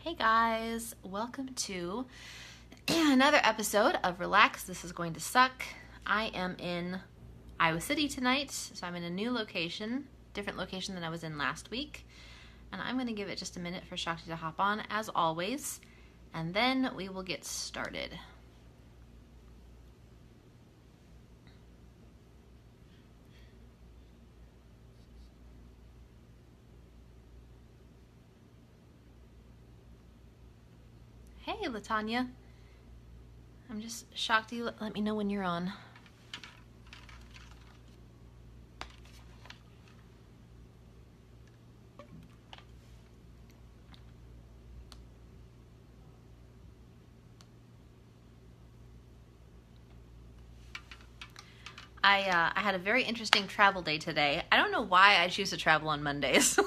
Hey guys, welcome to another episode of Relax, This Is Going to Suck. I am in Iowa City tonight, so I'm in a new location, different location than I was in last week. And I'm going to give it just a minute for Shakti to hop on, as always, and then we will get started. Hey, Latanya. I'm just, Shakti, let me know when you're on. I had a very interesting travel day today. I don't know why I choose to travel on Mondays.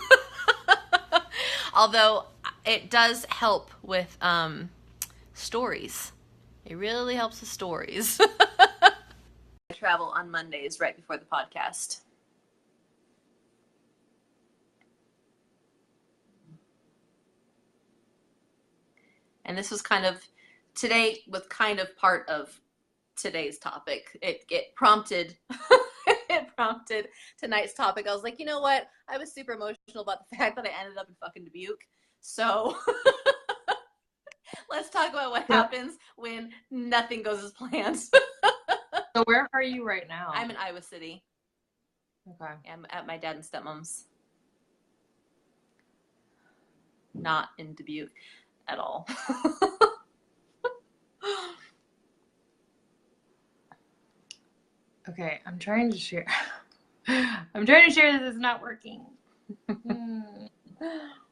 Although it does help with stories. It really helps with stories. I travel on Mondays right before the podcast. And this was today was kind of part of today's topic. It prompted tonight's topic. I was like, you know what? I was super emotional about the fact that I ended up in fucking Dubuque. So let's talk about what happens when nothing goes as planned. So where are you right now? I'm in Iowa City. Okay. I'm at my dad and stepmom's. Not in Dubuque at all. Okay, I'm trying to share. This is not working.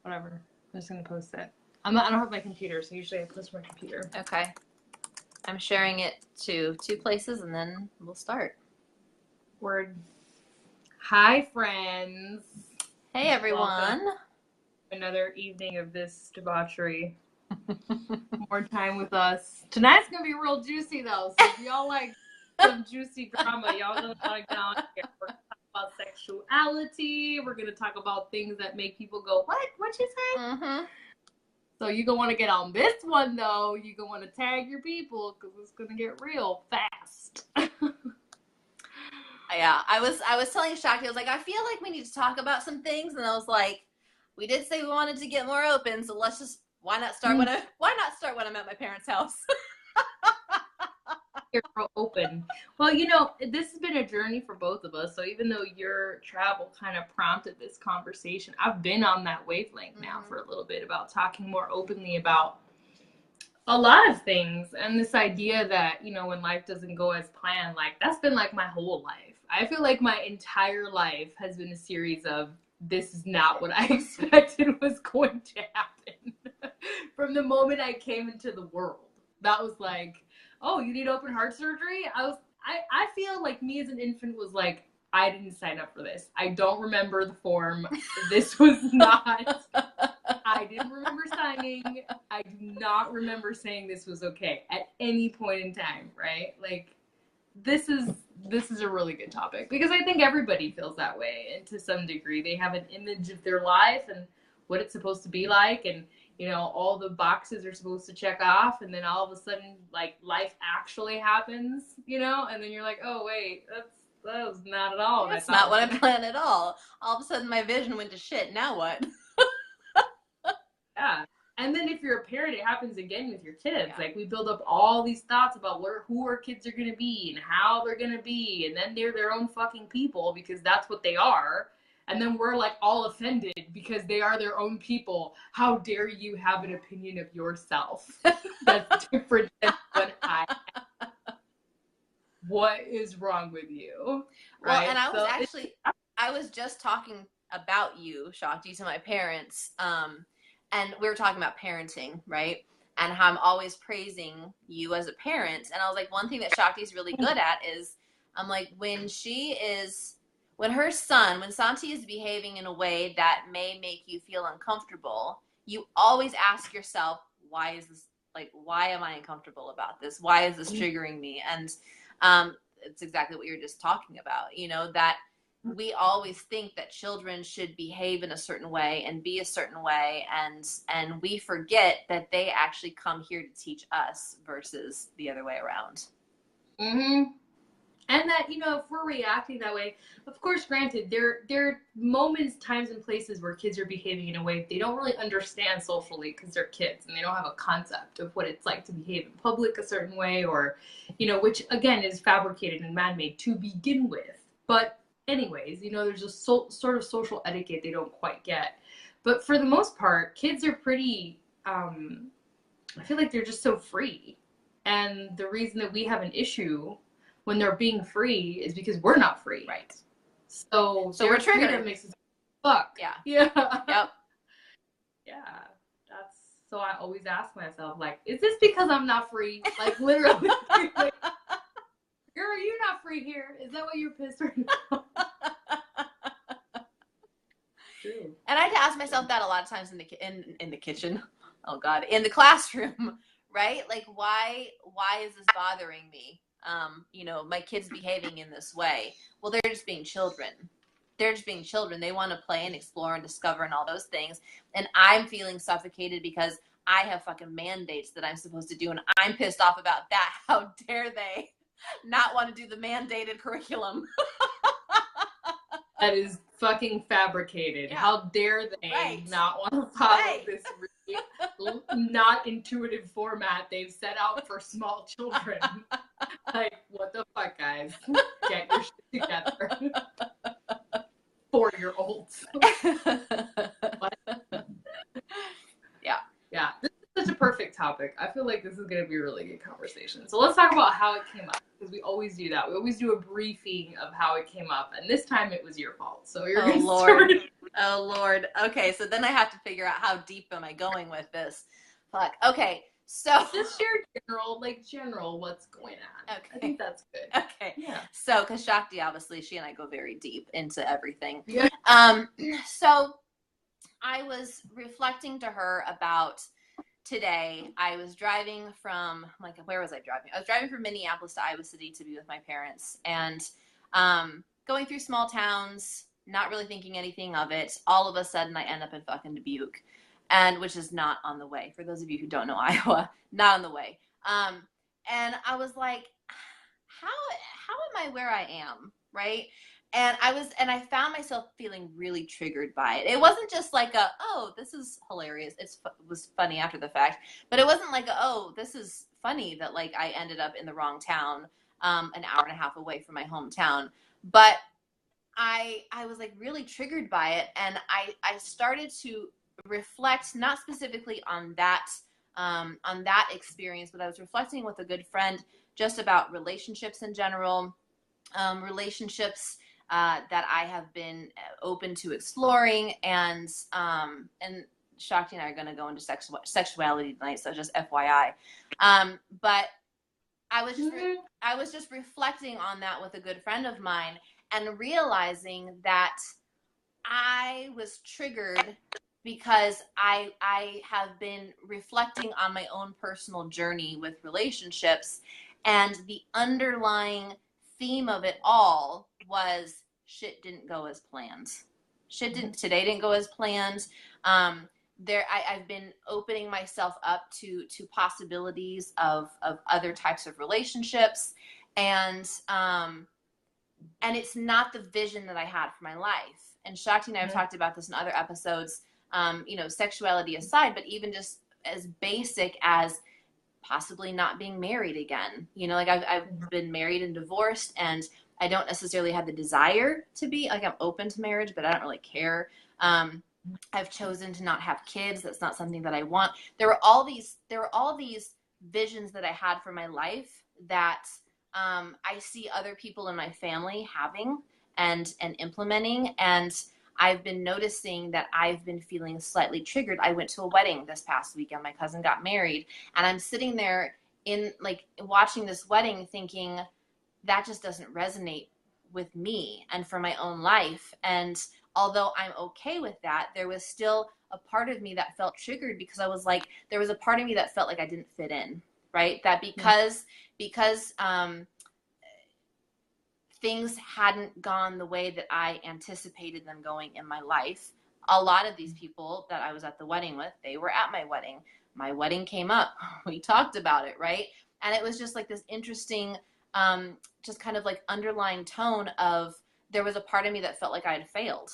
Whatever. I'm just gonna post it. I don't have my computer, so usually I post my computer. Okay. I'm sharing it to 2 places and then we'll start. Word. Hi, friends. Hey, everyone. Welcome. Another evening of this debauchery. More time with us. Tonight's gonna be real juicy though. So if y'all like some juicy drama, y'all gonna want to get on here. We're gonna talk about sexuality. We're gonna talk about things that make people go, "What? What you say?" Mm-hmm. So you're gonna want to get on this one though. You're gonna want to tag your people because it's gonna get real fast. Yeah, I was telling Shakti, I was like, I feel like we need to talk about some things, and I was like, we did say we wanted to get more open, so let's just why not start when I'm at my parents' house? You're open. Well, you know, this has been a journey for both of us. So even though your travel kind of prompted this conversation, I've been on that wavelength now for a little bit about talking more openly about a lot of things. And this idea that, you know, when life doesn't go as planned, like that's been like my whole life. I feel like my entire life has been a series of this is not what I expected was going to happen. From the moment I came into the world. That was like, oh, you need open heart surgery? I feel like me as an infant was like, I didn't sign up for this. I don't remember the form. This was not, I didn't remember signing. I do not remember saying this was okay at any point in time, right? Like, this is a really good topic because I think everybody feels that way. And to some degree, they have an image of their life and what it's supposed to be like. And you know, all the boxes are supposed to check off, and then all of a sudden, like, life actually happens, you know? And then you're like, oh, wait, that was not at all. That's not what I planned at all. All of a sudden, my vision went to shit. Now what? Yeah. And then if you're a parent, it happens again with your kids. Yeah. Like, we build up all these thoughts about who our kids are going to be and how they're going to be. And then they're their own fucking people because that's what they are. And then we're like all offended because they are their own people. How dare you have an opinion of yourself that's different than what I have? What is wrong with you? Right? Well, and I was just talking about you, Shakti, to my parents. And we were talking about parenting, right? And how I'm always praising you as a parent. And I was like, one thing that Shakti's really good at is, I'm like, when Santi is behaving in a way that may make you feel uncomfortable, you always ask yourself, why am I uncomfortable about this? Why is this triggering me? And it's exactly what you're just talking about, you know, that we always think that children should behave in a certain way and be a certain way, and we forget that they actually come here to teach us versus the other way around. Mm-hmm. And that, you know, if we're reacting that way, of course, granted, there are moments, times, and places where kids are behaving in a way they don't really understand socially because they're kids and they don't have a concept of what it's like to behave in public a certain way, or, you know, which again is fabricated and man-made to begin with. But anyways, you know, there's a sort of social etiquette they don't quite get. But for the most part, kids are pretty, I feel like they're just so free. And the reason that we have an issue when they're being free is because we're not free. Right. So we're triggered. Freedom makes us fuck. Yeah. Yeah. Yep. Yeah. That's so I always ask myself, like, is this because I'm not free? Like, literally. Like, girl, are you not free here? Is that why you're pissed right now? True. And I had to ask myself that a lot of times in the kitchen. Oh God, in the classroom, right? Like, why is this bothering me? You know, my kids behaving in this way. Well, they're just being children. They're just being children. They want to play and explore and discover and all those things. And I'm feeling suffocated because I have fucking mandates that I'm supposed to do, and I'm pissed off about that. How dare they not want to do the mandated curriculum? That is fucking fabricated. Yeah. How dare they not want to follow this really not intuitive format they've set out for small children? Like, what the fuck, guys? Get your shit together. 4-year-olds. Yeah. Yeah. This is such a perfect topic. I feel like this is going to be a really good conversation. So let's talk about how it came up, because we always do that. We always do a briefing of how it came up, and this time it was your fault. So you're Oh Lord. Oh Lord. Okay, so then I have to figure out how deep am I going with this. Fuck. Okay. So just share general what's going on. Okay. I think that's good. Okay. Yeah. So, because Shakti, obviously, she and I go very deep into everything. Yeah. So I was reflecting to her about today. I was driving from, like, where was I driving? I was driving from Minneapolis to Iowa City to be with my parents, and going through small towns, not really thinking anything of it. All of a sudden, I end up in fucking Dubuque, and which is not on the way. For those of you who don't know Iowa, not on the way. And I was like, how am I where I am, right? And I found myself feeling really triggered by it. It wasn't just like oh, this is hilarious. It was funny after the fact, but it wasn't like oh, this is funny that like I ended up in the wrong town, an hour and a half away from my hometown. But I was like really triggered by it, and I started to reflect, not specifically on that experience, but I was reflecting with a good friend just about relationships in general, relationships that I have been open to exploring, and Shakti and I are going to go into sexuality tonight, so just FYI. But I was just reflecting on that with a good friend of mine, and realizing that I was triggered because I have been reflecting on my own personal journey with relationships, and the underlying theme of it all was shit didn't go as planned. Today didn't go as planned. I've been opening myself up to possibilities of other types of relationships, and it's not the vision that I had for my life. And Shakti and I have talked about this in other episodes. You know, sexuality aside, but even just as basic as possibly not being married again. You know, like I've been married and divorced, and I don't necessarily have the desire to be, like, I'm open to marriage, but I don't really care. I've chosen to not have kids. That's not something that I want. There were all these visions that I had for my life that I see other people in my family having and implementing, and I've been noticing that I've been feeling slightly triggered. I went to a wedding this past weekend. My cousin got married, and I'm sitting there in, like, watching this wedding thinking that just doesn't resonate with me and for my own life. And although I'm okay with that, there was still a part of me that felt triggered, because I was like, there was a part of me that felt like I didn't fit in, right? That because things hadn't gone the way that I anticipated them going in my life. A lot of these people that I was at the wedding with, they were at my wedding. My wedding came up. We talked about it, right? And it was just like this interesting, just kind of like underlying tone of, there was a part of me that felt like I had failed,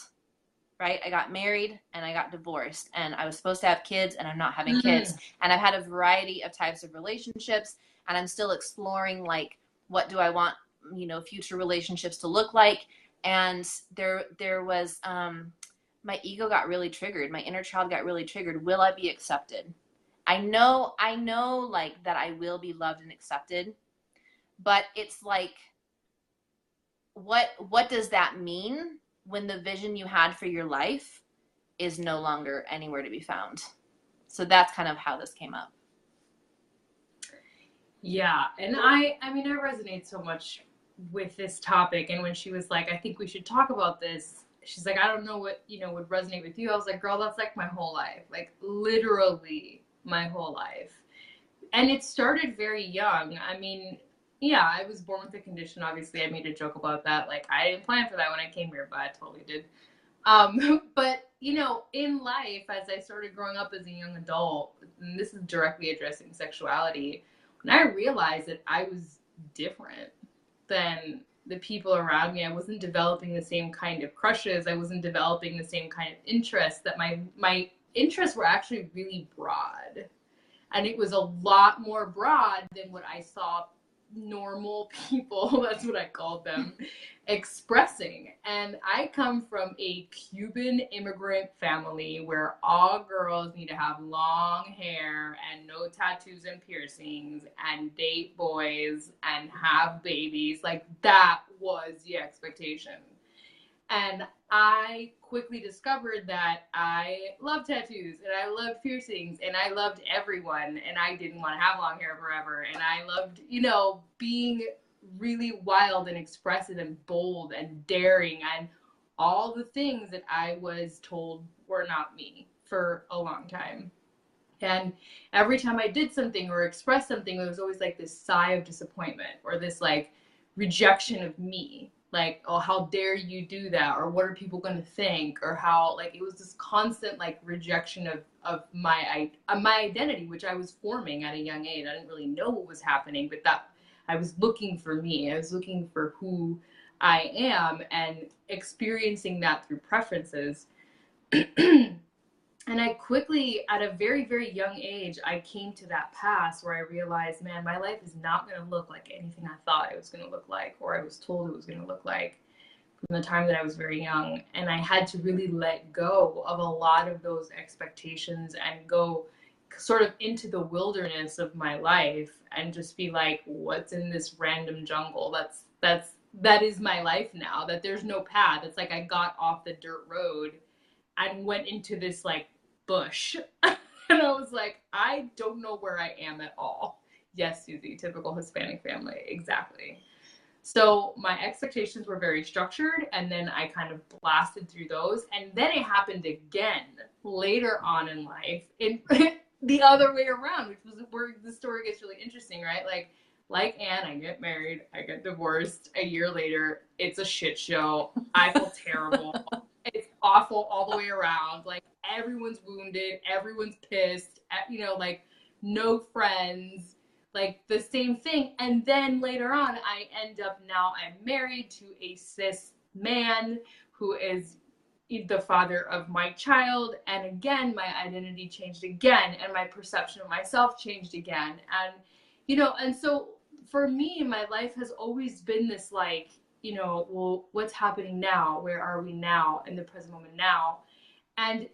right? I got married and I got divorced, and I was supposed to have kids and I'm not having kids. And I've had a variety of types of relationships, and I'm still exploring, like, what do I want, future relationships to look like. And there was, my ego got really triggered. My inner child got really triggered. Will I be accepted? I know like that I will be loved and accepted, but it's like, what does that mean when the vision you had for your life is no longer anywhere to be found? So that's kind of how this came up. Yeah. And I mean, I resonate so much with this topic. And when she was like, I think we should talk about this, she's like, I don't know what, would resonate with you. I was like, girl, that's like my whole life, like literally my whole life. And it started very young. I mean, yeah, I was born with a condition. Obviously, I made a joke about that. Like, I didn't plan for that when I came here, but I totally did. But, in life, as I started growing up as a young adult, and this is directly addressing sexuality, when I realized that I was different than the people around me, I wasn't developing the same kind of crushes. I wasn't developing the same kind of interests, that my interests were actually really broad. And it was a lot more broad than what I saw normal people, that's what I called them, expressing. And I come from a Cuban immigrant family where all girls need to have long hair and no tattoos and piercings and date boys and have babies. Like, that was the expectation. And I quickly discovered that I loved tattoos and I loved piercings and I loved everyone, and I didn't want to have long hair forever. And I loved, being really wild and expressive and bold and daring and all the things that I was told were not me for a long time. And every time I did something or expressed something, there was always like this sigh of disappointment or this like rejection of me. Like, oh, how dare you do that? Or what are people going to think? Or how, like, it was this constant, like, rejection of my identity, which I was forming at a young age. I didn't really know what was happening, but that I was looking for me. I was looking for who I am and experiencing that through preferences. And I quickly, at a very, very young age, I came to that pass where I realized, man, my life is not going to look like anything I thought it was going to look like, or I was told it was going to look like from the time that I was very young. And I had to really let go of a lot of those expectations and go sort of into the wilderness of my life and just be like, what's in this random jungle? That is my life now, that there's no path. It's like I got off the dirt road and went into this like bush. And I was like, I don't know where I am at all. Yes, Susie, typical Hispanic family. Exactly. So my expectations were very structured, and then I kind of blasted through those. And then it happened again later on in life, in the other way around, which was where the story gets really interesting, right? Like Anne, I get married, I get divorced. A year later, it's a shit show. I feel terrible. It's awful all the way around. Like, everyone's wounded, everyone's pissed, like, no friends, like the same thing. And then later on, I end up, now I'm married to a cis man who is the father of my child. And again, my identity changed again, and my perception of myself changed again. And, and so for me, my life has always been this like, well, what's happening now? Where are we now in the present moment now? And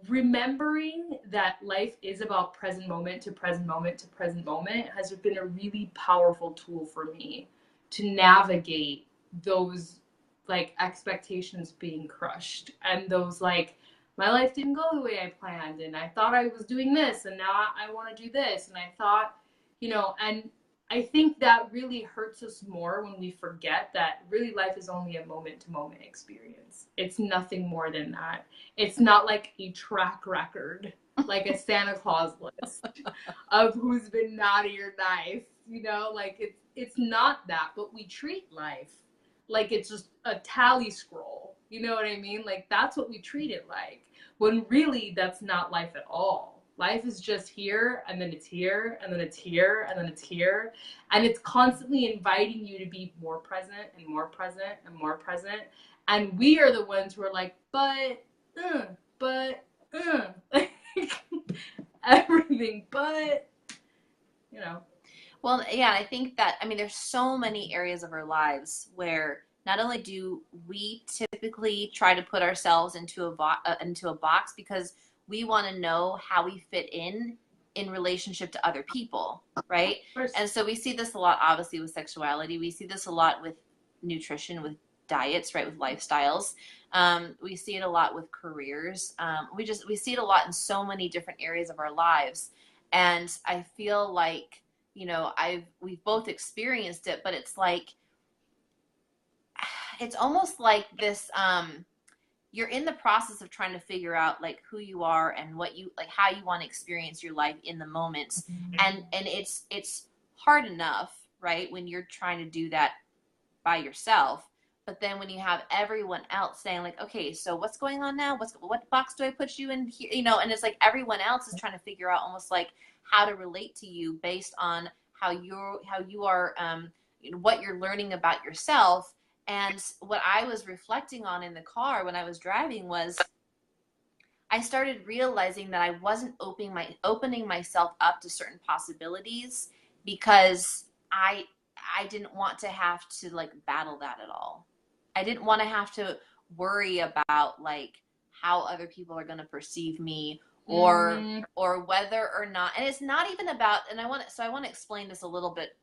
remembering that life is about present moment to present moment to present moment has been a really powerful tool for me to navigate those like expectations being crushed, and those like, my life didn't go the way I planned, and I thought I was doing this, and now I want to do this, and I thought, and I think that really hurts us more when we forget that really life is only a moment-to-moment experience. It's nothing more than that. It's not like a track record, like a Santa Claus list of who's been naughty or nice, like it's not that, but we treat life like it's just a tally scroll. You know what I mean? Like that's what we treat it like. When really that's not life at all. Life is just here, and then it's here, and then it's here, and then it's here. And it's constantly inviting you to be more present and more present and more present. And we are the ones who are like, but, everything, but, you know. Well, yeah, I think that, I mean, there's so many areas of our lives where not only do we typically try to put ourselves into a box because we want to know how we fit in relationship to other people, right? And so we see this a lot, obviously, with sexuality. We see this a lot with nutrition, with diets, right, with lifestyles. We see it a lot with careers. We see it a lot in so many different areas of our lives. And I feel like, you know, we've both experienced it, but it's like, it's almost like this, you're in the process of trying to figure out like who you are and what you like, how you want to experience your life in the moment. And it's hard enough, right, when you're trying to do that by yourself. But then when you have everyone else saying like, okay, so what's going on now? What box do I put you in here? You know, and it's like everyone else is trying to figure out almost like how to relate to you based on how you are, you know, what you're learning about yourself. And what I was reflecting on in the car when I was driving was I started realizing that I wasn't opening myself up to certain possibilities because I didn't want to have to like battle that at all. I didn't want to have to worry about like how other people are going to perceive me or whether or not, and it's not even about, and I want to explain this a little bit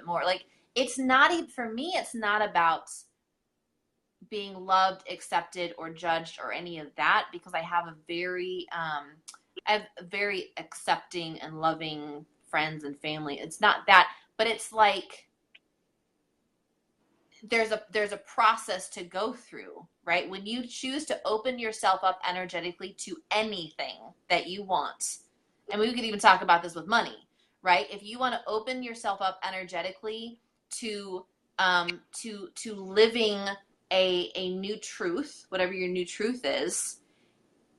more. Like it's not even, for me, it's not about being loved, accepted, or judged or any of that, because I have very accepting and loving friends and family. It's not that, but it's like there's a process to go through, right? When you choose to open yourself up energetically to anything that you want, and we could even talk about this with money, right? If you want to open yourself up energetically to living a new truth, whatever your new truth is,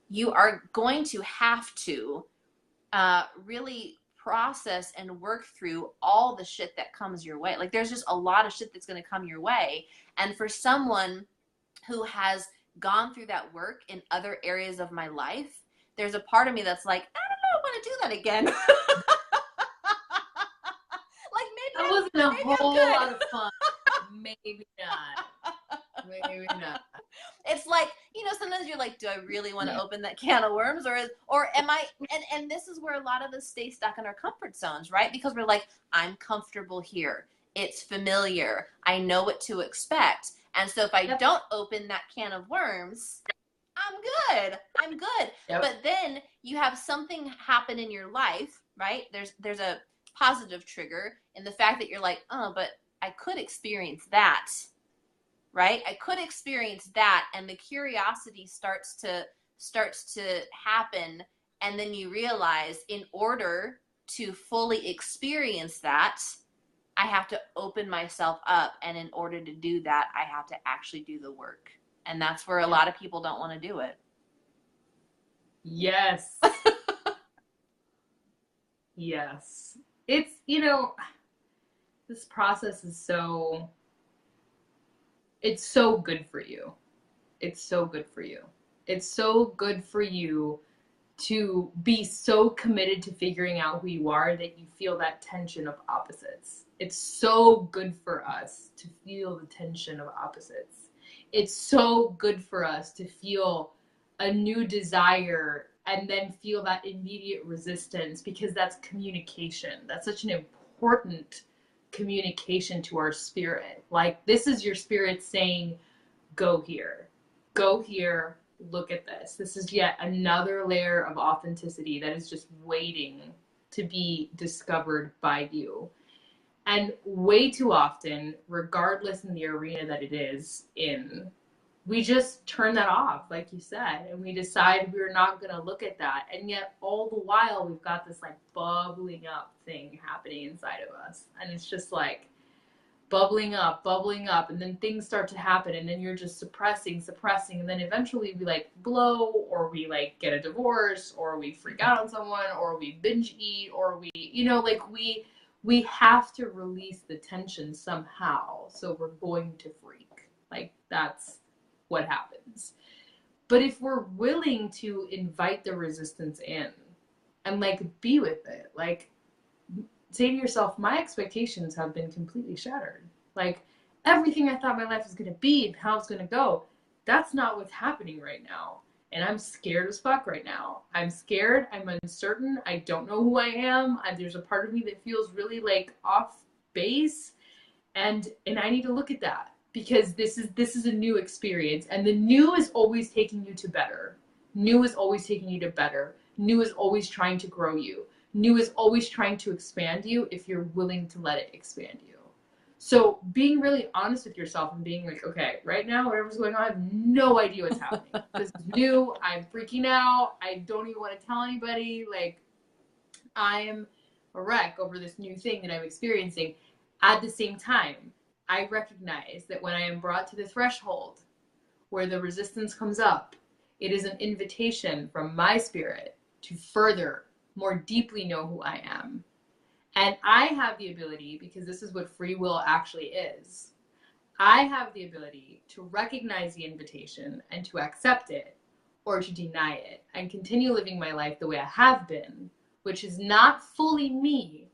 you are going to have to really process and work through all the shit that comes your way. Like there's just a lot of shit that's going to come your way. And for someone who has gone through that work in other areas of my life, there's a part of me that's like, I don't know, I want to do that again. Like maybe that wasn't a whole lot of fun. Maybe not. Maybe not. It's like, you know, sometimes you're like, do I really want to open that can of worms, or am I, and this is where a lot of us stay stuck in our comfort zones, right? Because we're like, I'm comfortable here. It's familiar. I know what to expect. And so if I don't open that can of worms, I'm good. Yep. But then you have something happen in your life, right? There's a positive trigger in the fact that you're like, oh, but I could experience that. Right? I could experience that, and the curiosity starts to happen, and then you realize in order to fully experience that, I have to open myself up, and in order to do that, I have to actually do the work. And that's where a lot of people don't want to do it. Yes. Yes. It's, you know, this process is so, it's so good for you. It's so good for you. It's so good for you to be so committed to figuring out who you are that you feel that tension of opposites. It's so good for us to feel the tension of opposites. It's so good for us to feel a new desire and then feel that immediate resistance, because that's communication. That's such an important communication to our spirit. Like, this is your spirit saying, go here, look at this. This is yet another layer of authenticity that is just waiting to be discovered by you. And way too often, regardless in the arena that it is in, we just turn that off, like you said, and we decide we're not going to look at that. And yet all the while, we've got this like bubbling up thing happening inside of us. And it's just like, bubbling up, and then things start to happen, and then you're just suppressing, and then eventually we like blow, or we like get a divorce, or we freak out on someone, or we binge eat, or we, you know, like we have to release the tension somehow, so we're going to freak. Like, that's what happens. But if we're willing to invite the resistance in and like be with it, like say to yourself, my expectations have been completely shattered. Like, everything I thought my life was going to be and how it's going to go, that's not what's happening right now. And I'm scared as fuck right now. I'm scared. I'm uncertain. I don't know who I am. There's a part of me that feels really like off base. And I need to look at that, because this is a new experience. And the new is always taking you to better. New is always taking you to better. New is always trying to grow you. New is always trying to expand you if you're willing to let it expand you. So being really honest with yourself and being like, okay, right now, whatever's going on, I have no idea what's happening. This is new. I'm freaking out. I don't even want to tell anybody. Like, I'm a wreck over this new thing that I'm experiencing. At the same time, I recognize that when I am brought to the threshold where the resistance comes up, it is an invitation from my spirit to further, more deeply know who I am. And I have the ability, because this is what free will actually is, I have the ability to recognize the invitation and to accept it, or to deny it and continue living my life the way I have been, which is not fully me,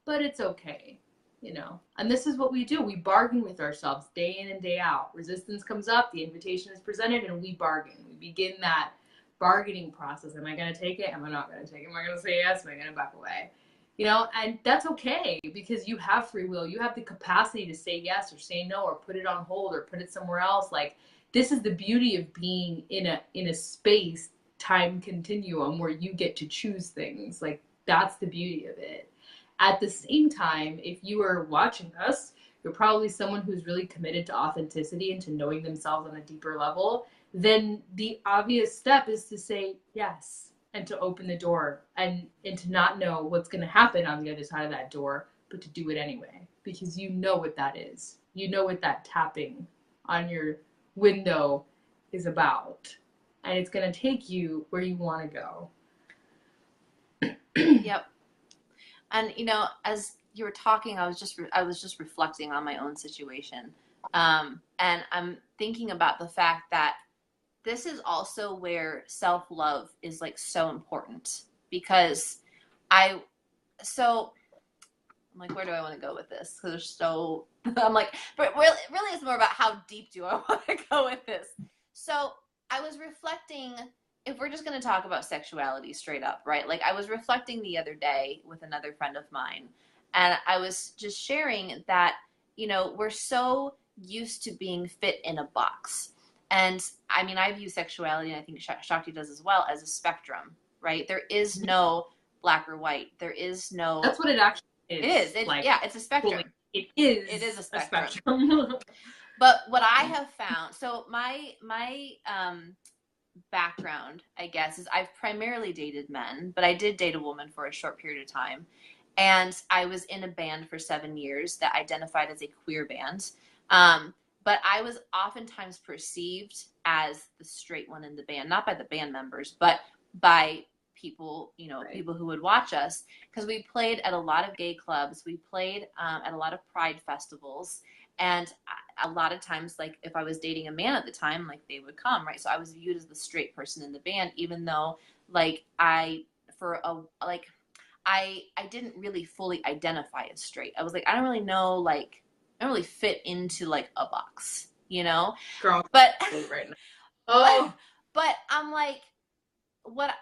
but it's okay, you know. And this is what we do. We bargain with ourselves day in and day out. Resistance comes up, the invitation is presented, and we bargain. We begin that bargaining process. Am I going to take it? Am I not going to take it? Am I going to say yes? Am I going to back away? You know, and that's okay, because you have free will. You have the capacity to say yes or say no, or put it on hold, or put it somewhere else. Like, this is the beauty of being in a space time continuum where you get to choose things. Like, that's the beauty of it. At the same time, if you are watching us, you're probably someone who's really committed to authenticity and to knowing themselves on a deeper level. Then the obvious step is to say yes, and to open the door, and to not know what's going to happen on the other side of that door, but to do it anyway, because you know what that is. You know what that tapping on your window is about, and it's going to take you where you want to go. Yep. And, you know, as you were talking, I was just reflecting on my own situation. And I'm thinking about the fact that this is also where self-love is like so important, because I'm like, where do I want to go with this? Because there's so, I'm like, but really it's more about how deep do I want to go with this? So I was reflecting, if we're just going to talk about sexuality straight up, right? Like, I was reflecting the other day with another friend of mine, and I was just sharing that, you know, we're so used to being fit in a box. And I mean, I view sexuality, and I think Shakti does as well, as a spectrum, right? There is no black or white. There is no. That's what it actually is. It is. Yeah, it's a spectrum. It is. It is a spectrum. But what I have found, so my background, I guess, is I've primarily dated men, but I did date a woman for a short period of time. And I was in a band for 7 years that identified as a queer band. But I was oftentimes perceived as the straight one in the band, not by the band members, but by people, you know, right, people who would watch us, because we played at a lot of gay clubs. We played at a lot of pride festivals. And a lot of times, like, if I was dating a man at the time, like, they would come, right? So I was viewed as the straight person in the band, even though, like, I didn't really fully identify as straight. I was like, I don't really know, like, I don't really fit into, like, a box, you know? Girl, but right now. Oh, but I'm like, what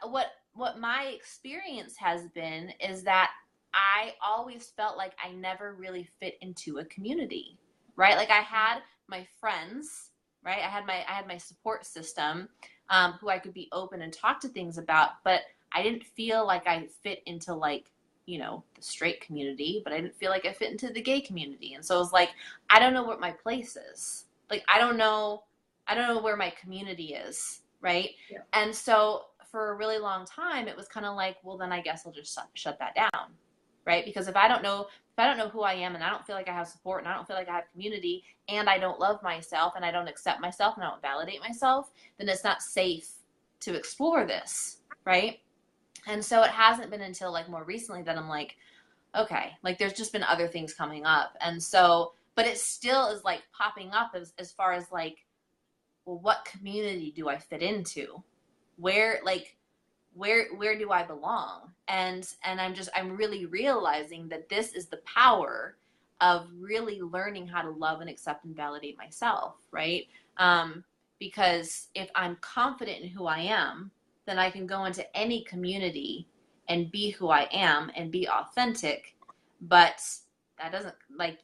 my experience has been is that I always felt like I never really fit into a community, right? Like, I had my friends, right? I had my support system, who I could be open and talk to things about, but I didn't feel like I fit into, like, you know, the straight community, but I didn't feel like I fit into the gay community. And so I was like, I don't know what my place is. Like, I don't know where my community is, right? Yeah. And so for a really long time, it was kind of like, well, then I guess I'll just shut that down, right? Because if I don't know who I am, and I don't feel like I have support, and I don't feel like I have community, and I don't love myself, and I don't accept myself, and I don't validate myself, then it's not safe to explore this, right? And so it hasn't been until like more recently that I'm like, okay, like there's just been other things coming up. And so, but it still is like popping up as far as like, well, what community do I fit into? Where, like, where do I belong? And I'm really realizing that this is the power of really learning how to love and accept and validate myself, right? Because if I'm confident in who I am, then I can go into any community and be who I am and be authentic. But that doesn't, like,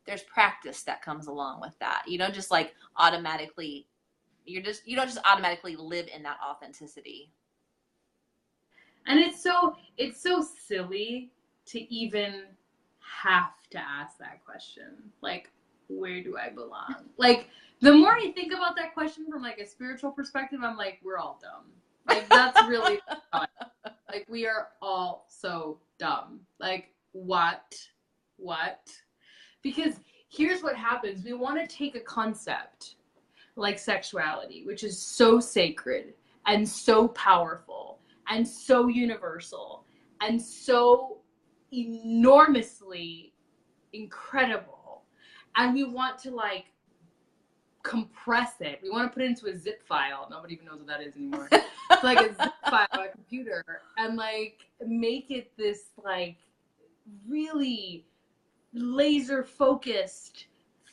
there's practice that comes along with that. You don't just like automatically, you don't just automatically live in that authenticity. And it's so silly to even have to ask that question. Like, where do I belong? Like, the more I think about that question from like a spiritual perspective, I'm like, we're all dumb. Like, that's really like, we are all so dumb. Like, what? Because here's what happens. We want to take a concept like sexuality, which is so sacred and so powerful and so universal and so enormously incredible. And we want to like compress it. We want to put it into a zip file. Nobody even knows what that is anymore. It's like a zip file on a computer and like make it this like really laser focused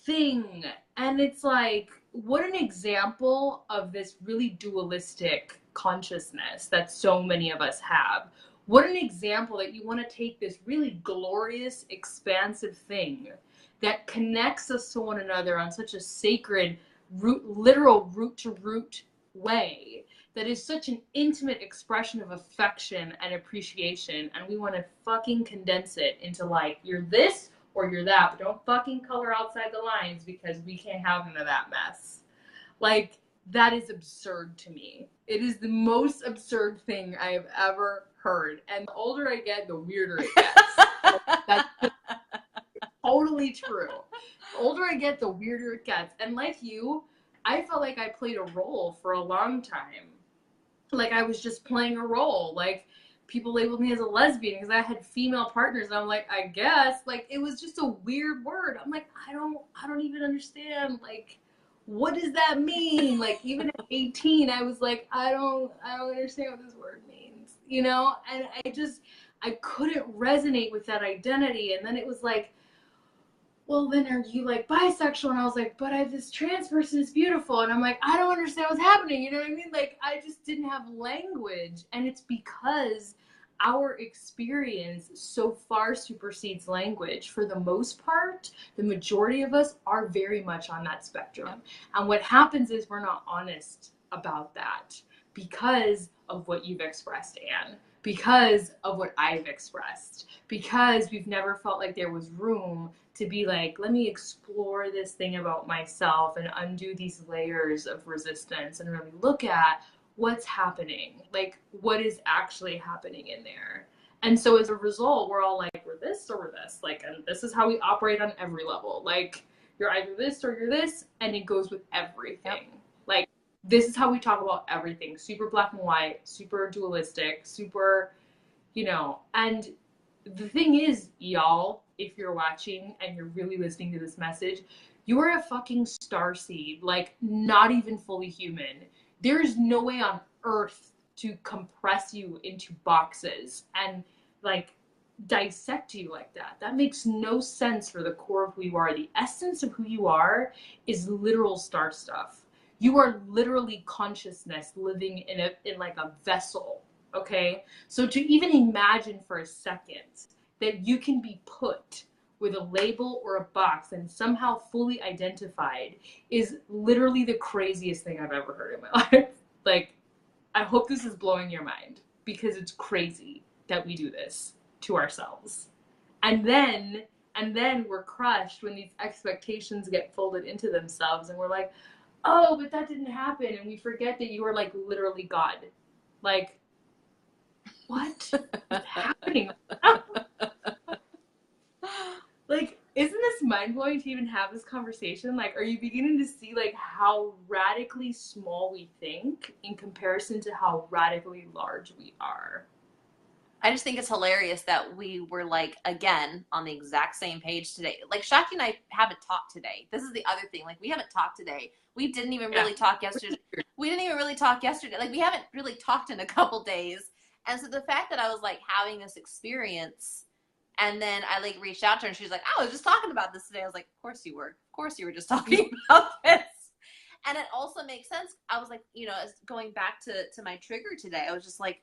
thing. And it's like, what an example of this really dualistic consciousness that so many of us have. What an example that you want to take this really glorious, expansive thing that connects us to one another on such a sacred, literal root to root way, that is such an intimate expression of affection and appreciation, and we want to fucking condense it into like, you're this or you're that, but don't fucking color outside the lines because we can't have none of that mess. Like, that is absurd to me. It is the most absurd thing I have ever heard. And the older I get, the weirder it gets. That's totally true. The older I get, the weirder it gets. And like you, I felt like I played a role for a long time. Like, I was just playing a role. Like, people labeled me as a lesbian because I had female partners, and I'm like, I guess. Like, it was just a weird word. I'm like, I don't even understand. Like, what does that mean? Like, even at 18, I was like, I don't understand what this word means, you know? And I couldn't resonate with that identity. And then it was like, well, then are you like bisexual? And I was like, but this trans person is beautiful. And I'm like, I don't understand what's happening. You know what I mean? Like, I just didn't have language. And it's because our experience so far supersedes language. For the most part, the majority of us are very much on that spectrum. Yep. And what happens is we're not honest about that because of what you've expressed, Anne. Because of what I've expressed. Because we've never felt like there was room to be like, let me explore this thing about myself and undo these layers of resistance and really look at what's happening, like what is actually happening in there. And so as a result, we're all like, we're this or we're this, like, and this is how we operate on every level. Like, you're either this or you're this, and it goes with everything. Yep. Like, this is how we talk about everything. Super black and white, super dualistic, super, you know. And the thing is, y'all, if you're watching and you're really listening to this message, you are a fucking starseed, like not even fully human. There is no way on earth to compress you into boxes and like dissect you like that. That makes no sense for the core of who you are. The essence of who you are is literal star stuff. You are literally consciousness living in like a vessel. Okay, so to even imagine for a second that you can be put with a label or a box and somehow fully identified is literally the craziest thing I've ever heard in my life. Like, I hope this is blowing your mind because it's crazy that we do this to ourselves. And then we're crushed when these expectations get folded into themselves and we're like, oh, but that didn't happen. And we forget that you are like literally God. Like, what is happening? mind-blowing to even have this conversation. Like, are you beginning to see like how radically small we think in comparison to how radically large we are? I just think it's hilarious that we were like, again, on the exact same page today. Like, Shakti and I haven't talked today. This is the other thing. Like, we haven't talked today. We didn't even really talk yesterday. We didn't even really talk yesterday. Like, we haven't really talked in a couple days. And so the fact that I was like having this experience, and then I like reached out to her and she was like, I was just talking about this today. I was like, of course you were. Of course you were just talking about this. And it also makes sense. I was like, you know, as going back to my trigger today, I was just like,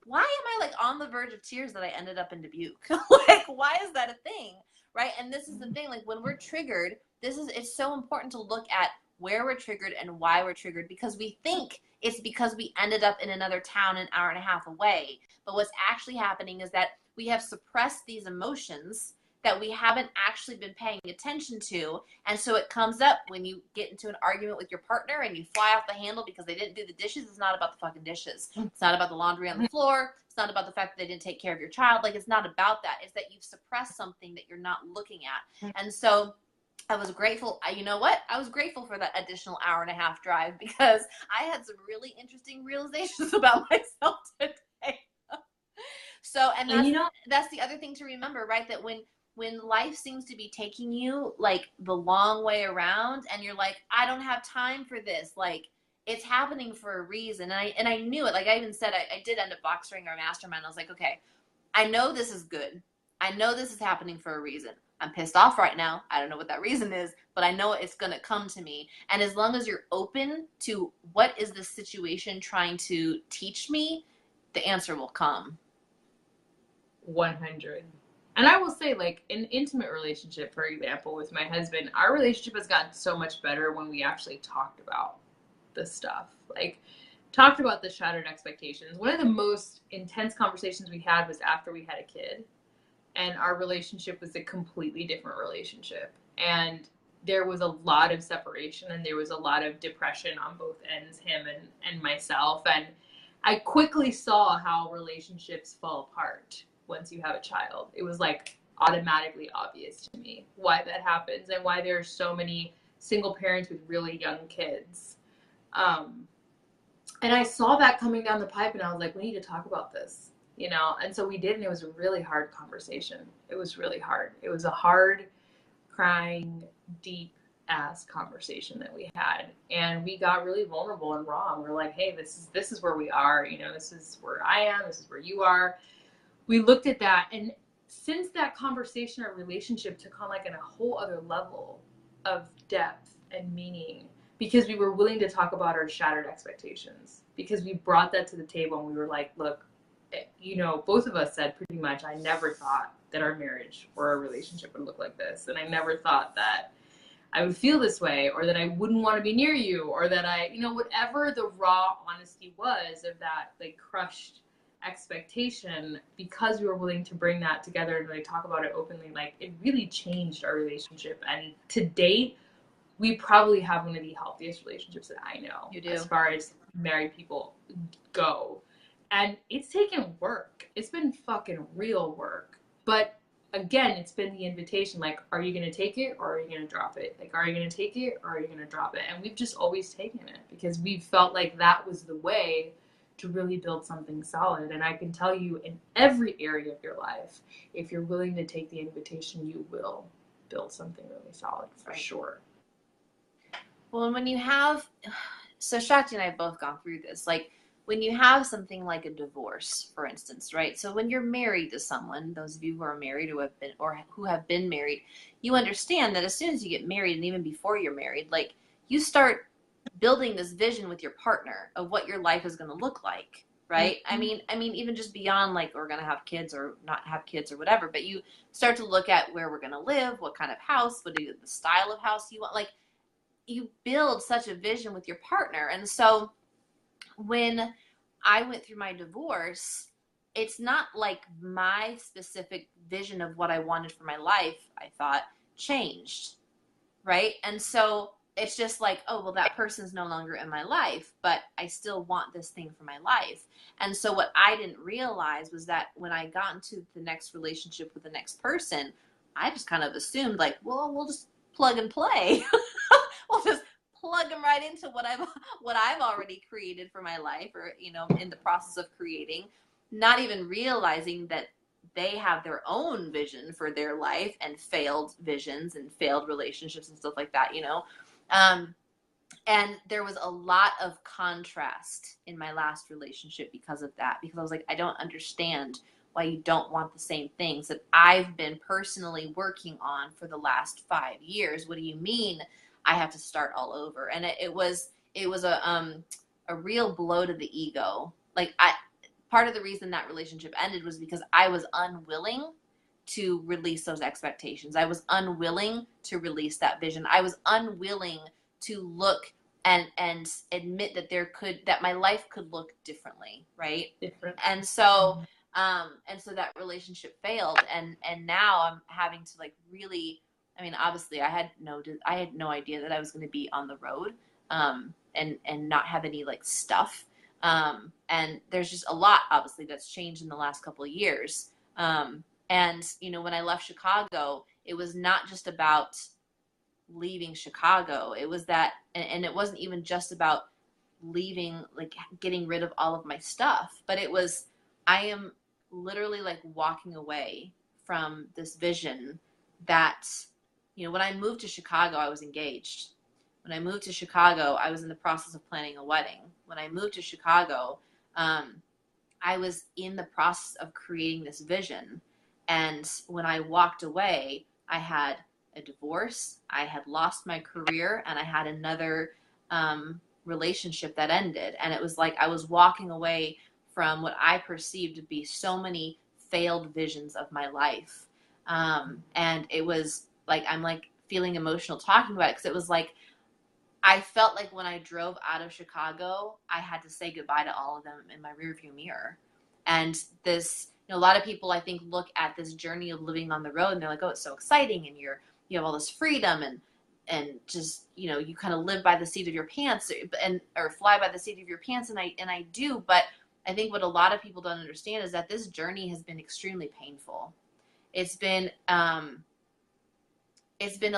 why am I like on the verge of tears that I ended up in Dubuque? Like, why is that a thing? Right? And this is the thing, like when we're triggered, it's so important to look at where we're triggered and why we're triggered, because we think it's because we ended up in another town an hour and a half away. But what's actually happening is that we have suppressed these emotions that we haven't actually been paying attention to. And so it comes up when you get into an argument with your partner and you fly off the handle because they didn't do the dishes. It's not about the fucking dishes. It's not about the laundry on the floor. It's not about the fact that they didn't take care of your child. Like, it's not about that. It's that you've suppressed something that you're not looking at. And so I was grateful. You know what? I was grateful for that additional hour and a half drive because I had some really interesting realizations about myself today. So, and that's the other thing to remember, right? That when life seems to be taking you like the long way around and you're like, I don't have time for this. Like, it's happening for a reason. And I knew it. Like I even said, I did end up boxering our mastermind. I was like, okay, I know this is good. I know this is happening for a reason. I'm pissed off right now. I don't know what that reason is, but I know it's going to come to me. And as long as you're open to what is the situation trying to teach me, the answer will come. 100. And I will say, like, an intimate relationship, for example, with my husband, our relationship has gotten so much better when we actually talked about the stuff. Like, talked about the shattered expectations. One of the most intense conversations we had was after we had a kid. And our relationship was a completely different relationship. And there was a lot of separation and there was a lot of depression on both ends, him and myself. And I quickly saw how relationships fall apart once you have a child. It was like automatically obvious to me why that happens and why there are so many single parents with really young kids. And I saw that coming down the pipe and I was like, we need to talk about this, you know? And so we did, and it was a really hard conversation. It was really hard. It was a hard, crying, deep ass conversation that we had. And we got really vulnerable and raw. And we're like, hey, this is where we are, you know, this is where I am, this is where you are. We looked at that, and since that conversation, our relationship took on like a whole other level of depth and meaning, because we were willing to talk about our shattered expectations, because we brought that to the table and we were like, look, you know, both of us said pretty much, I never thought that our marriage or our relationship would look like this. And I never thought that I would feel this way, or that I wouldn't want to be near you, or that I, you know, whatever the raw honesty was of that like crushed expectation, because we were willing to bring that together and really talk about it openly, like it really changed our relationship. And to date, we probably have one of the healthiest relationships that I know. You do. As far as married people go. And it's taken work. It's been fucking real work. But again, it's been the invitation, like, are you going to take it or are you going to drop it? Like, are you going to take it or are you going to drop it? And we've just always taken it because we felt like that was the way to really build something solid. And I can tell you, in every area of your life, if you're willing to take the invitation, you will build something really solid for sure. Well, and when you have, so Shakti and I have both gone through this, like when you have something like a divorce, for instance, right? So when you're married to someone, those of you who are married or who have been married, you understand that as soon as you get married, and even before you're married, like you start building this vision with your partner of what your life is going to look like, right? Mm-hmm. I mean, even just beyond like we're going to have kids or not have kids or whatever, but you start to look at where we're going to live, what kind of house, what is the style of house you want, like you build such a vision with your partner. And so when I went through my divorce, it's not like my specific vision of what I wanted for my life, I thought, changed, right? And so it's just like, oh, well, that person's no longer in my life, but I still want this thing for my life. And so what I didn't realize was that when I got into the next relationship with the next person, I just kind of assumed like, well, we'll just plug and play. We'll just plug them right into what I've already created for my life, or in the process of creating, not even realizing that they have their own vision for their life and failed visions and failed relationships and stuff like that, and there was a lot of contrast in my last relationship because of that, because I was like, I don't understand why you don't want the same things that I've been personally working on for the last 5 years. What do you mean I have to start all over? And it was a real blow to the ego. Like, part of the reason that relationship ended was because I was unwilling to release those expectations. I was unwilling to release that vision. I was unwilling to look and admit that my life could look differently, right? Different. And so that relationship failed, and now I'm having to like really, I mean, obviously I had no idea that I was going to be on the road, and not have any like stuff, and there's just a lot obviously that's changed in the last couple of years, and when I left Chicago, it was not just about leaving Chicago. It was that, and it wasn't even just about leaving, like getting rid of all of my stuff, but it was, I am literally like walking away from this vision that, when I moved to Chicago, I was engaged. When I moved to Chicago, I was in the process of planning a wedding. When I moved to Chicago, I was in the process of creating this vision. And when I walked away, I had a divorce, I had lost my career, and I had another relationship that ended. And it was like I was walking away from what I perceived to be so many failed visions of my life. And it was like, I'm like feeling emotional talking about it, because it was like, I felt like when I drove out of Chicago, I had to say goodbye to all of them in my rearview mirror. And this, a lot of people I think look at this journey of living on the road and they're like, oh, it's so exciting, and you have all this freedom, and just, you kind of live by the seat of your pants, or fly by the seat of your pants. And I do, but I think what a lot of people don't understand is that this journey has been extremely painful. It's been a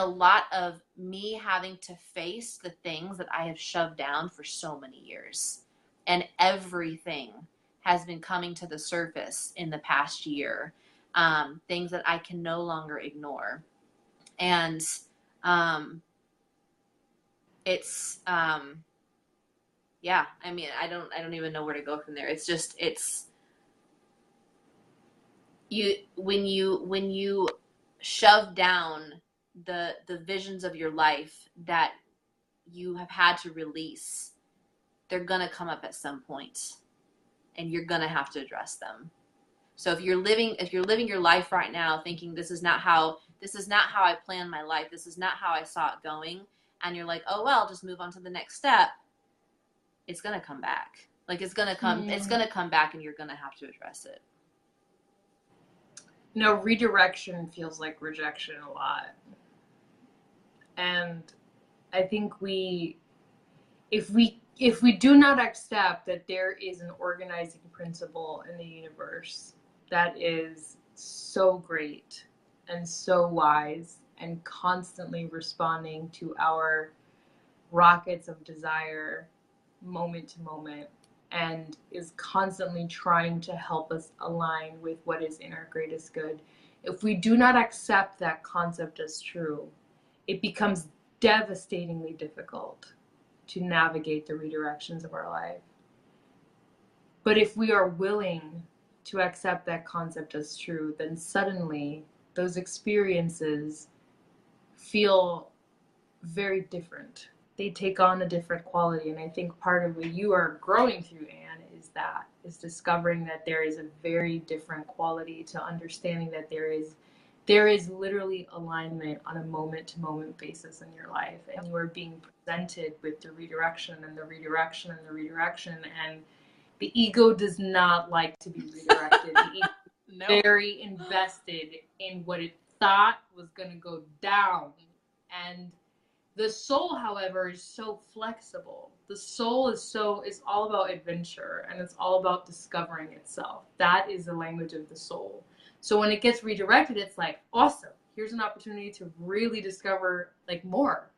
lot of me having to face the things that I have shoved down for so many years. And everything has been coming to the surface in the past year. Things that I can no longer ignore. And it's, yeah, I mean, I don't even know where to go from there. It's just, when you shove down the visions of your life that you have had to release, they're gonna come up at some point, and you're gonna have to address them. So if you're living your life right now thinking this is not how I planned my life, this is not how I saw it going, and you're like, oh well, just move on to the next step, it's gonna come back. Like, it's gonna come back, and you're gonna have to address it. Redirection feels like rejection a lot. And I think if we do not accept that there is an organizing principle in the universe that is so great and so wise and constantly responding to our rockets of desire moment to moment, and is constantly trying to help us align with what is in our greatest good. If we do not accept that concept as true, it becomes devastatingly difficult to navigate the redirections of our life. But if we are willing to accept that concept as true, then suddenly those experiences feel very different. They take on a different quality. And I think part of what you are growing through, Anne, is discovering that there is a very different quality to understanding that there is literally alignment on a moment-to-moment basis in your life, and you are being presented with the redirection and the redirection and the redirection, and the ego does not like to be redirected. The ego is very invested in what it thought was going to go down, and the soul, however, is so flexible. The soul is all about adventure, and it's all about discovering itself. That is the language of the soul. So when it gets redirected, it's like, awesome, here's an opportunity to really discover like more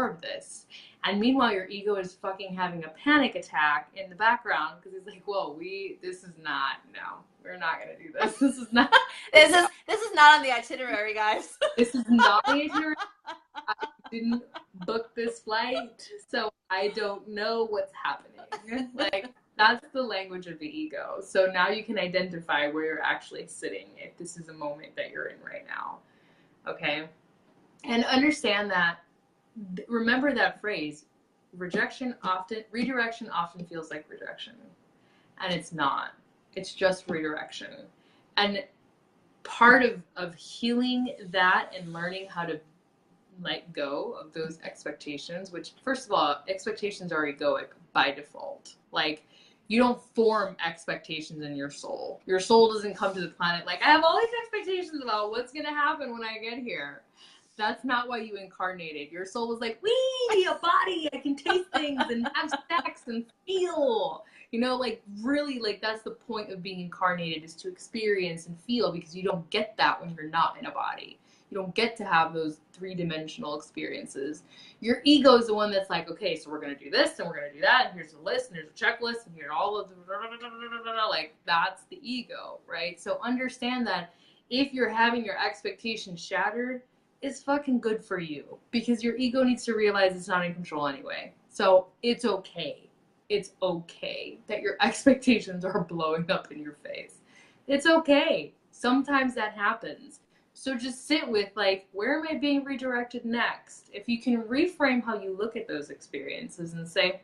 of this. And meanwhile, your ego is fucking having a panic attack in the background because it's like, whoa, this is not, no, we're not gonna do this. This is not. This is not on the itinerary, guys. This is not the itinerary. I didn't book this flight, so I don't know what's happening. Like, that's the language of the ego. So now you can identify where you're actually sitting if this is a moment that you're in right now. Okay? And understand that, remember that phrase, redirection often feels like rejection. And it's not. It's just redirection. And part of healing that and learning how to let go of those expectations, which first of all, expectations are egoic by default. Like, you don't form expectations in your soul. Your soul doesn't come to the planet like, I have all these expectations about what's going to happen when I get here. That's not why you incarnated. Your soul was like, wee, a body, I can taste things and have sex and feel. You know, like, really, like, that's the point of being incarnated, is to experience and feel, because you don't get that when you're not in a body. You don't get to have those three-dimensional experiences. Your ego is the one that's like, okay, so we're going to do this and we're going to do that. And here's a list and here's a checklist and here all of the, like, that's the ego, right? So understand that if you're having your expectations shattered, it's fucking good for you, because your ego needs to realize it's not in control anyway. So it's okay. It's okay that your expectations are blowing up in your face. It's okay. Sometimes that happens. So just sit with, like, where am I being redirected next? If you can reframe how you look at those experiences and say,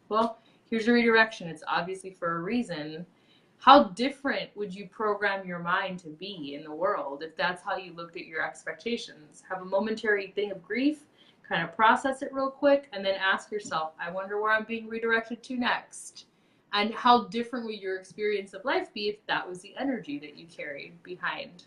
well, here's a redirection. It's obviously for a reason. How different would you program your mind to be in the world if that's how you looked at your expectations? Have a momentary thing of grief, kind of process it real quick, and then ask yourself, I wonder where I'm being redirected to next. And how different would your experience of life be if that was the energy that you carried behind?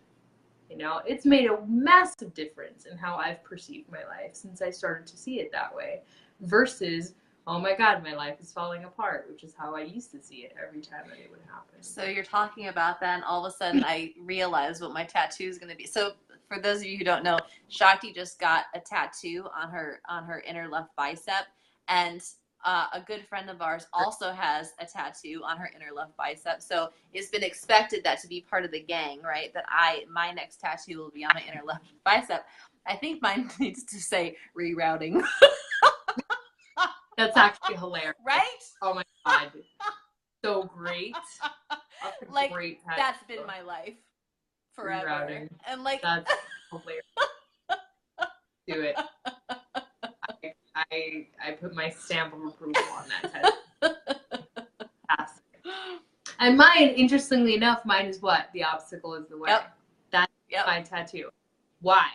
You know, it's made a massive difference in how I've perceived my life since I started to see it that way, versus, oh my God, my life is falling apart, which is how I used to see it every time that it would happen. So you're talking about that, and all of a sudden I realized what my tattoo is going to be. So for those of you who don't know, Shakti just got a tattoo on her inner left bicep, and a good friend of ours also has a tattoo on her inner left bicep. So it's been expected that to be part of the gang, right? That my next tattoo will be on my inner left bicep. I think mine needs to say rerouting. That's actually hilarious. Right? Oh my God. So great. That's like, great tattoo. That's been my life forever. Rerouting. And like, that's hilarious. Do it. I put my stamp of approval on that tattoo. And mine, interestingly enough, mine is what? The obstacle is the way. Yep. That's my tattoo. Why?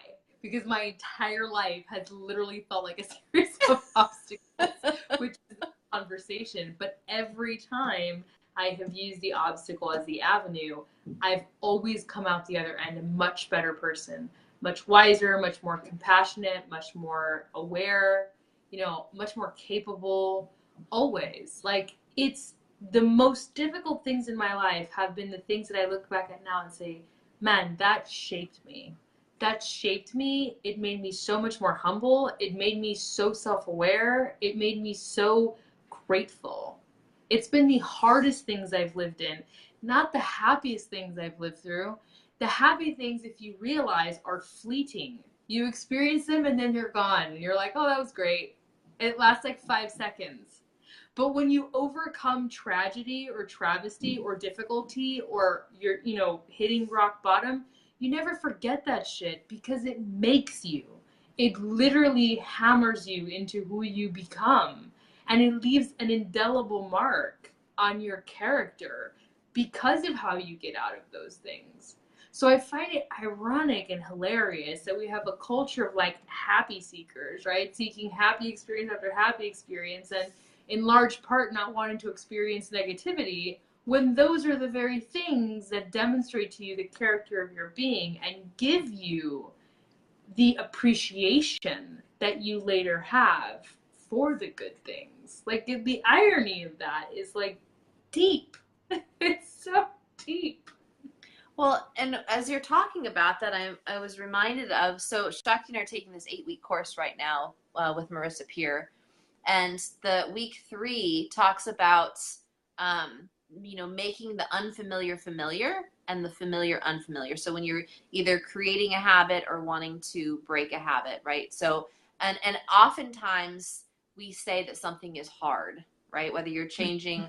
Because my entire life has literally felt like a series of obstacles, which is a conversation. But every time I have used the obstacle as the avenue, I've always come out the other end a much better person, much wiser, much more compassionate, much more aware, you know, much more capable, always. Like, it's the most difficult things in my life have been the things that I look back at now and say, man, that shaped me. That shaped me. It made me so much more humble. It made me so self-aware. It made me so grateful. It's been the hardest things I've lived in, not the happiest things I've lived through. The happy things, if you realize, are fleeting. You experience them and then they're gone. And you're like, oh, that was great. It lasts like 5 seconds. But when you overcome tragedy or travesty or difficulty, or you're, you know, hitting rock bottom, you never forget that shit, because it makes you. It literally hammers you into who you become. And it leaves an indelible mark on your character because of how you get out of those things. So I find it ironic and hilarious that we have a culture of, like, happy seekers, right? Seeking happy experience after happy experience, and in large part not wanting to experience negativity, when those are the very things that demonstrate to you the character of your being and give you the appreciation that you later have for the good things. Like, the irony of that is, like, deep. It's so deep. Well, and as you're talking about that, I was reminded of, so Shakti and I are taking this 8-week course right now with Marissa Peer. And the week 3 talks about, making the unfamiliar familiar and the familiar unfamiliar. So when you're either creating a habit or wanting to break a habit, right? So, and oftentimes we say that something is hard, right? Whether you're changing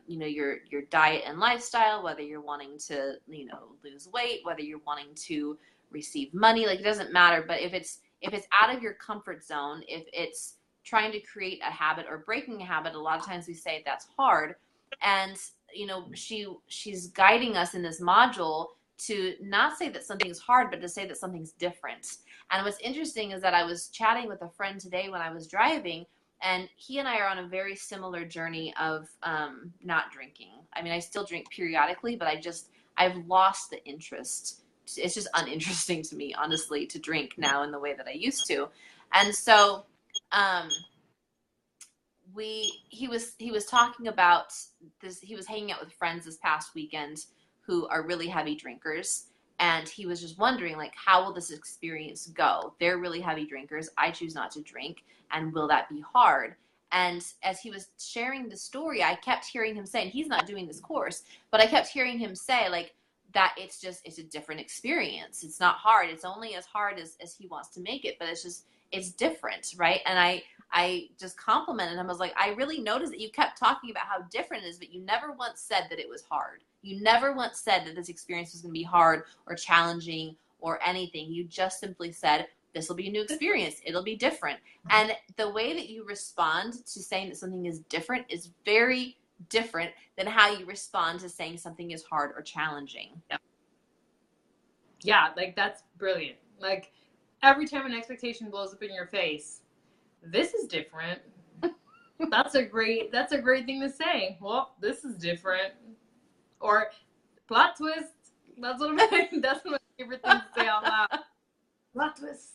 your diet and lifestyle, whether you're wanting to, lose weight, whether you're wanting to receive money, like it doesn't matter. But if it's out of your comfort zone, if it's trying to create a habit or breaking a habit, a lot of times we say that's hard. And, she's guiding us in this module to not say that something's hard, but to say that something's different. And what's interesting is that I was chatting with a friend today when I was driving, and he and I are on a very similar journey of not drinking. I mean, I still drink periodically, but I've lost the interest. It's just uninteresting to me, honestly, to drink now in the way that I used to. And so he was talking about this. He was hanging out with friends this past weekend who are really heavy drinkers. And he was just wondering, like, how will this experience go? They're really heavy drinkers. I choose not to drink. And will that be hard? And as he was sharing the story, I kept hearing him say, and he's not doing this course, but I kept hearing him say, like, that it's a different experience. It's not hard. It's only as hard as he wants to make it, but it's different, right? And I just complimented him. I was like, I really noticed that you kept talking about how different it is, but you never once said that it was hard. You never once said that this experience was going to be hard or challenging or anything. You just simply said, this will be a new experience. It'll be different. And the way that you respond to saying that something is different is very different than how you respond to saying something is hard or challenging. Yeah, like that's brilliant. Like every time an expectation blows up in your face, this is different. That's a great thing to say. Well, this is different. Or plot twist. That's one of my favorite things to say out loud. Plot twist.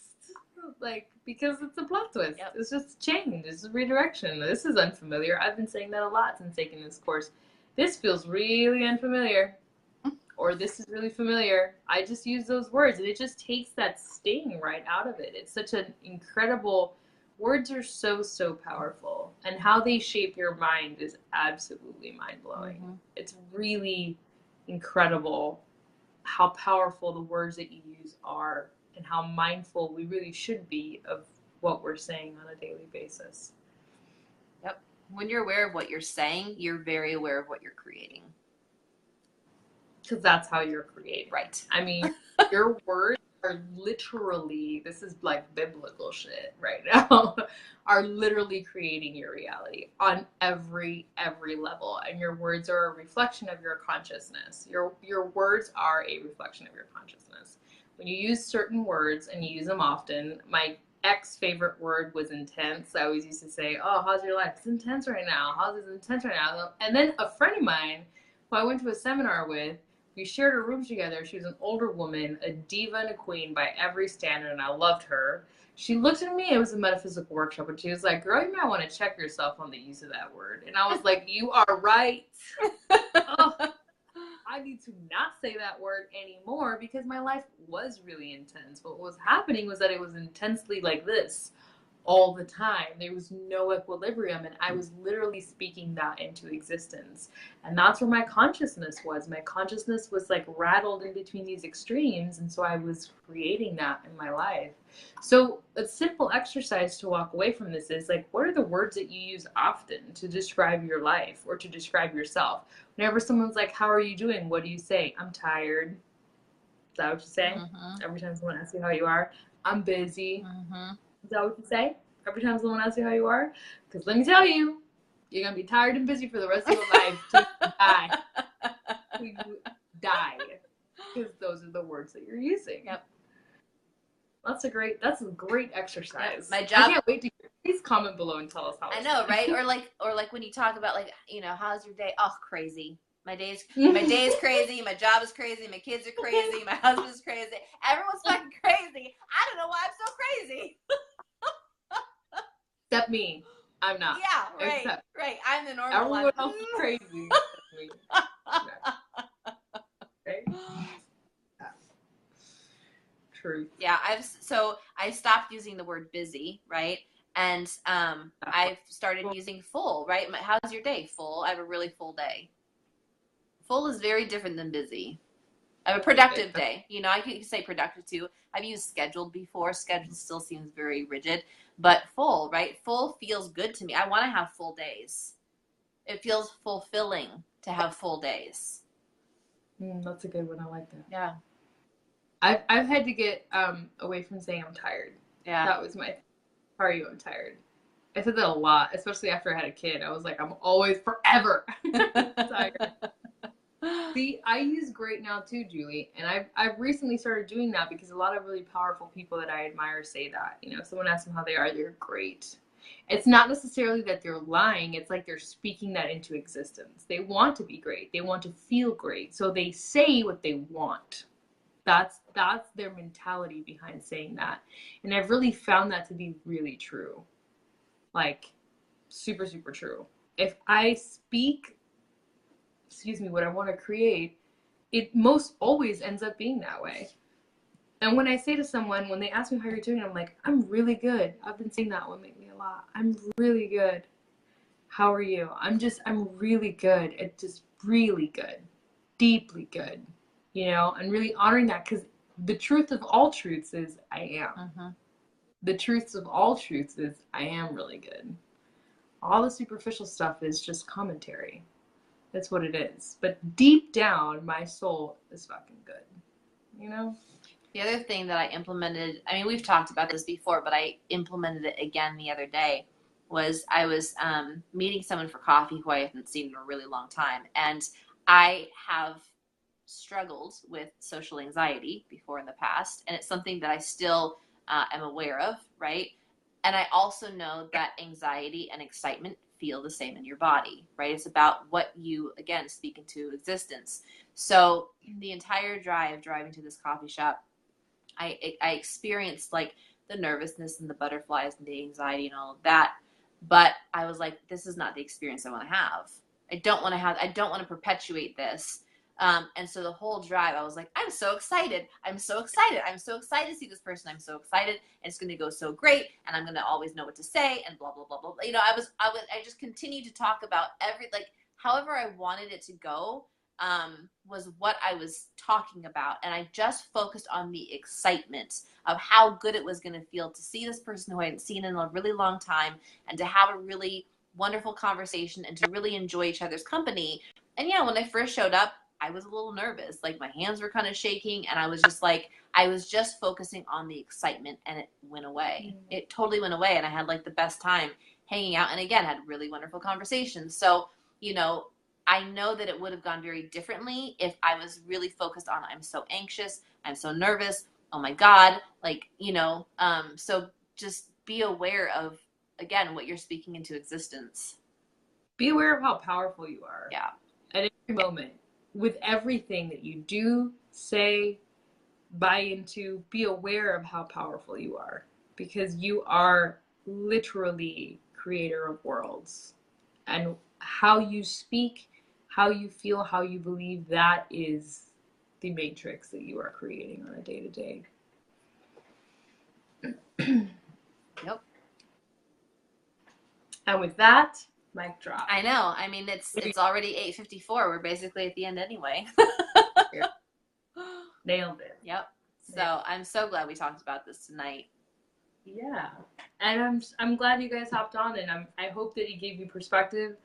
Like, because it's a plot twist. Yep. It's just change. It's a redirection. This is unfamiliar. I've been saying that a lot since taking this course. This feels really unfamiliar. Or this is really familiar. I just use those words, and it just takes that sting right out of it. It's such an incredible... Words are so, so powerful. And how they shape your mind is absolutely mind-blowing. Mm-hmm. It's really incredible how powerful the words that you use are and how mindful we really should be of what we're saying on a daily basis. Yep. When you're aware of what you're saying, you're very aware of what you're creating. Because that's how you're creating. Right. I mean, your words are literally, this is like biblical shit right now, are literally creating your reality on every level. And your words are a reflection of your consciousness. Your words are a reflection of your consciousness. When you use certain words and you use them often, my ex-favorite word was intense. I always used to say, oh, how's your life? It's intense right now. How's it intense right now? And then a friend of mine who I went to a seminar with, we shared a room together. She was an older woman, a diva and a queen by every standard, and I loved her. She looked at me, it was a metaphysical workshop, and she was like, girl, you might want to check yourself on the use of that word. And I was like, you are right. Oh, I need to not say that word anymore because my life was really intense. What was happening was that it was intensely like this all the time. There was no equilibrium, and I was literally speaking that into existence. And that's where my consciousness was. My consciousness was like rattled in between these extremes, and so I was creating that in my life. So a simple exercise to walk away from this is like, what are the words that you use often to describe your life or to describe yourself? Whenever someone's like, how are you doing? What do you say? I'm tired. Is that what you say? Mm-hmm. Every time someone asks you how you are, I'm busy. Mm-hmm. Is that what you say? Every time someone asks you how you are? Because let me tell you, you're going to be tired and busy for the rest of your life till you die. Till you die. Because those are the words that you're using. Yep. That's a great exercise. My job. I can't wait to hear. Please comment below and tell us how. I know, right? Or like when you talk about like, how's your day? Oh, crazy. My day is crazy. My job is crazy. My kids are crazy. My husband's crazy. Everyone's fucking crazy. I don't know why I'm so crazy. Except me. I'm not. Yeah, right. Right. I'm the normal one. Everyone else is crazy. Except me. Okay. Truth. Yeah, I stopped using the word busy, right? And I've started using full, right? How's your day? Full. I have a really full day. Full is very different than busy. I have a productive day. You know, I could say productive too. I've used scheduled before. Scheduled still seems very rigid, but full, right? Full feels good to me. I want to have full days. It feels fulfilling to have full days. That's a good one. I like that. Yeah. I've had to get away from saying I'm tired. Yeah. That was my, how are you? I'm tired. I said that a lot, especially after I had a kid. I was like, I'm always forever tired. See, I use great now too, Julie, and I've recently started doing that because a lot of really powerful people that I admire say that. You know, if someone asks them how they are, they're great. It's not necessarily that they're lying. It's like they're speaking that into existence. They want to be great. They want to feel great. So they say what they want. That's their mentality behind saying that. And I've really found that to be really true. Like, super, super true. If I speak, what I want to create, it most always ends up being that way. And when I say to someone, when they ask me how you're doing, I'm like, I'm really good. I've been saying that one lately a lot. I'm really good. How are you? I'm really good. It's just really good. Deeply good. You know, and really honoring that, because the truth of all truths is I am. Mm-hmm. The truths of all truths is I am really good. All the superficial stuff is just commentary. That's what it is. But deep down, my soul is fucking good. You know? The other thing that I implemented, I mean, we've talked about this before, but I implemented it again the other day, was I was meeting someone for coffee who I haven't seen in a really long time. And I have struggled with social anxiety before in the past, and it's something that I still am aware of, right? And I also know that anxiety and excitement feel the same in your body, right? It's about what you, again, speak into existence. So the entire driving to this coffee shop, I experienced like the nervousness and the butterflies and the anxiety and all of that. But I was like, this is not the experience I want to have. I don't want to perpetuate this. And so the whole drive, I was like, I'm so excited. I'm so excited. I'm so excited to see this person. I'm so excited. And it's going to go so great. And I'm going to always know what to say and blah, blah, blah, blah. You know, I just continued to talk about however I wanted it to go, was what I was talking about. And I just focused on the excitement of how good it was going to feel to see this person who I hadn't seen in a really long time and to have a really wonderful conversation and to really enjoy each other's company. And yeah, when I first showed up, I was a little nervous. Like my hands were kind of shaking and I was just focusing on the excitement and it went away. Mm-hmm. It totally went away and I had like the best time hanging out and again had really wonderful conversations. So, you know, I know that it would have gone very differently if I was really focused on I'm so anxious, I'm so nervous, oh my God, like, you know, so just be aware of, again, what you're speaking into existence. Be aware of how powerful you are. Yeah. At every moment. With everything that you do, say, buy into, be aware of how powerful you are. Because you are literally creator of worlds. And how you speak, how you feel, how you believe, that is the matrix that you are creating on a day-to-day. Yep. And with that, mic drop. I know. I mean, it's already 8:54. We're basically at the end anyway. Nailed it. Yep. So I'm so glad we talked about this tonight. Yeah. And I'm glad you guys hopped on, and I hope that it gave you perspective.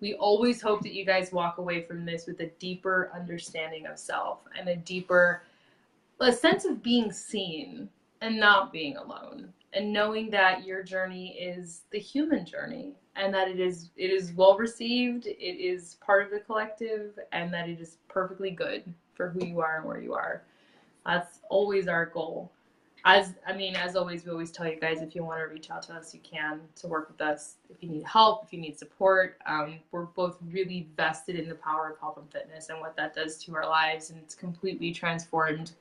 We always hope that you guys walk away from this with a deeper understanding of self and a sense of being seen and not being alone, and knowing that your journey is the human journey and that it is well received, it is part of the collective, and that it is perfectly good for who you are and where you are. That's always our goal. As always, we always tell you guys, if you want to reach out to us, you can, to work with us. If you need help, if you need support, we're both really vested in the power of health and fitness and what that does to our lives. And it's completely transformed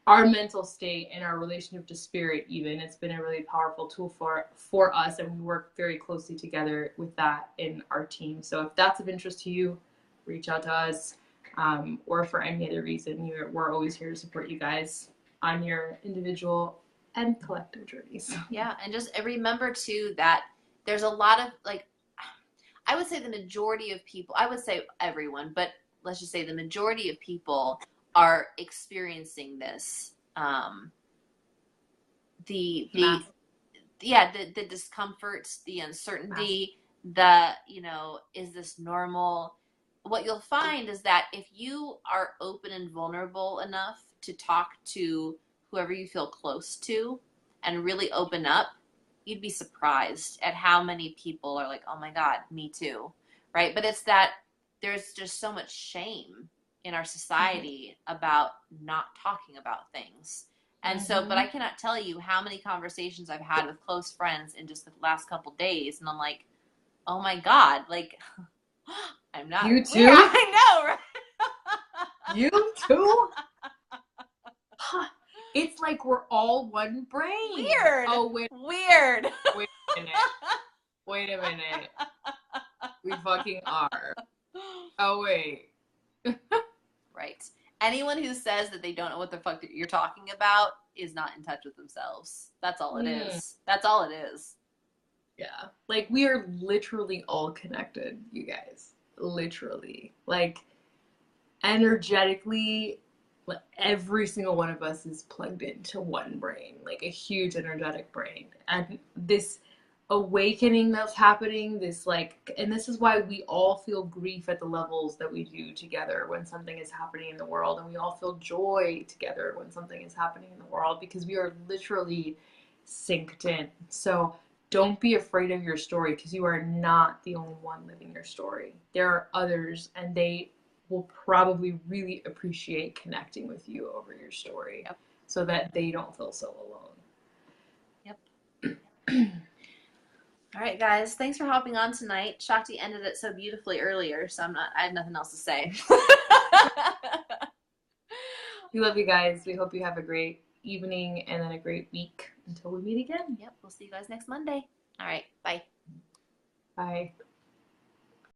our mental state and our relationship to spirit even. It's been a really powerful tool for us, and we work very closely together with that in our team. So if that's of interest to you, reach out to us, or for any other reason, we're always here to support you guys. on your individual and collective journeys. Yeah, and just remember too that there's a lot of like, I would say the majority of people, I would say everyone, but let's just say the majority of people are experiencing this. The the discomfort, the uncertainty, the, you know, is this normal? What you'll find is that if you are open and vulnerable enough to talk to whoever you feel close to and really open up, you'd be surprised at how many people are like, oh my God, me too. Right? But it's that there's just so much shame in our society about not talking about things. And so, but I cannot tell you how many conversations I've had with close friends in just the last couple days. And I'm like, oh my God, like, I'm not. You too? Yeah, I know, right? You too? It's like we're all one brain. Weird. Oh, wait. Weird. Wait a minute. Wait a minute. We fucking are. Oh, wait. Right. Anyone who says that they don't know what the fuck you're talking about is not in touch with themselves. That's all it is. That's all it is. Yeah. Like, we are literally all connected, you guys. Literally. Like, energetically, every single one of us is plugged into one brain, like a huge energetic brain. And this awakening that's happening, this like, and this is why we all feel grief at the levels that we do together when something is happening in the world, and we all feel joy together when something is happening in the world, because we are literally synced in. So don't be afraid of your story, because you are not the only one living your story. There are others, and they will probably really appreciate connecting with you over your story, so that they don't feel so alone. Yep. All right, guys. Thanks for hopping on tonight. Shakti ended it so beautifully earlier, so I have nothing else to say. We love you guys. We hope you have a great evening and then a great week until we meet again. Yep. We'll see you guys next Monday. All right. Bye. Bye.